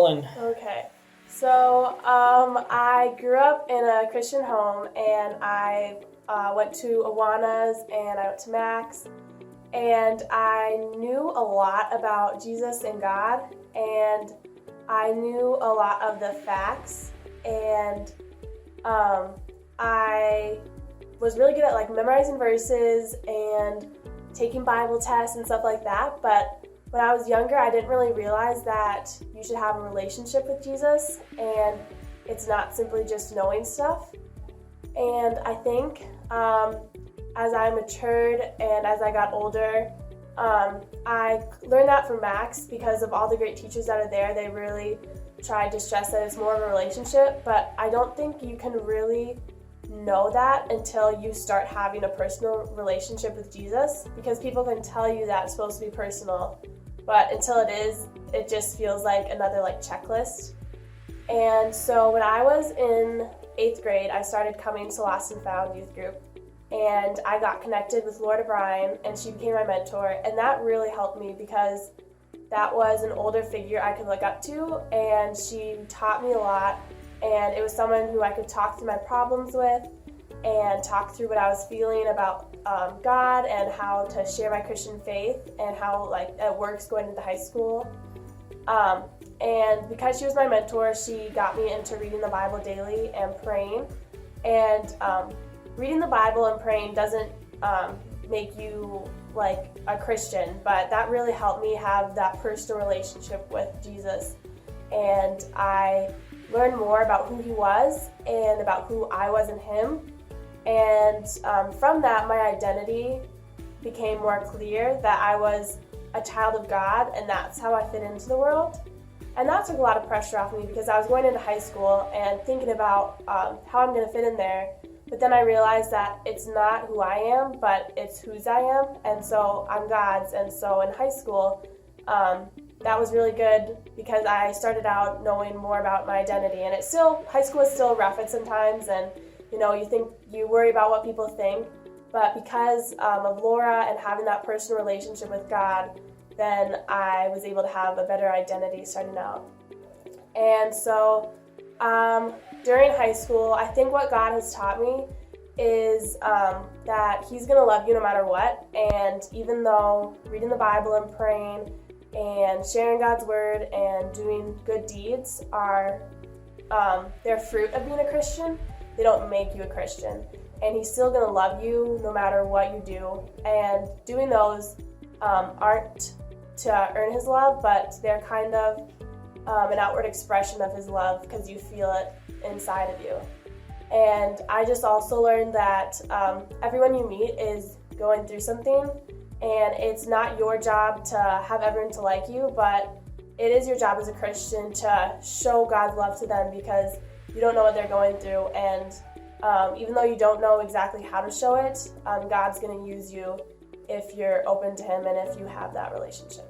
rolling. Okay. So, I grew up in a Christian home, and I went to Awanas, and I went to Max, and I knew a lot about Jesus and God, and I knew a lot of the facts, and I was really good at like memorizing verses and taking Bible tests and stuff like that. But when I was younger, I didn't really realize that you should have a relationship with Jesus, and it's not simply just knowing stuff. And I think as I matured and as I got older, I learned that from Max because of all the great teachers that are there. They really tried to stress that it's more of a relationship, but I don't think you can really know that until you start having a personal relationship with Jesus, because people can tell you that it's supposed to be personal, but until it is, it just feels like another like checklist. And so when I was in 8th grade, I started coming to Lost and Found youth group, and I got connected with Laura Bryan, and she became my mentor, and that really helped me because that was an older figure I could look up to, and she taught me a lot, and it was someone who I could talk through my problems with and talk through what I was feeling about God and how to share my Christian faith and how like it works going into high school. And because she was my mentor, she got me into reading the Bible daily and praying. And reading the Bible and praying doesn't make you like a Christian, but that really helped me have that personal relationship with Jesus. And I learned more about who he was and about who I was in him. And from that, my identity became more clear that I was a child of God, and that's how I fit into the world. And that took a lot of pressure off me because I was going into high school and thinking about how I'm going to fit in there. But then I realized that it's not who I am, but it's whose I am. And so I'm God's. And so in high school, that was really good because I started out knowing more about my identity. And high school is still rough at sometimes, and you worry about what people think. But because of Laura and having that personal relationship with God, then I was able to have a better identity starting out. And so during high school, I think what God has taught me is that he's going to love you no matter what. And even though reading the Bible and praying and sharing God's word and doing good deeds are they're fruit of being a Christian, they don't make you a Christian. And he's still going to love you no matter what you do. And doing those aren't to earn his love, but they're kind of an outward expression of his love because you feel it inside of you. And I just also learned that everyone you meet is going through something, and it's not your job to have everyone to like you, but it is your job as a Christian to show God's love to them because you don't know what they're going through. And even though you don't know exactly how to show it, God's going to use you if you're open to him and if you have that relationship.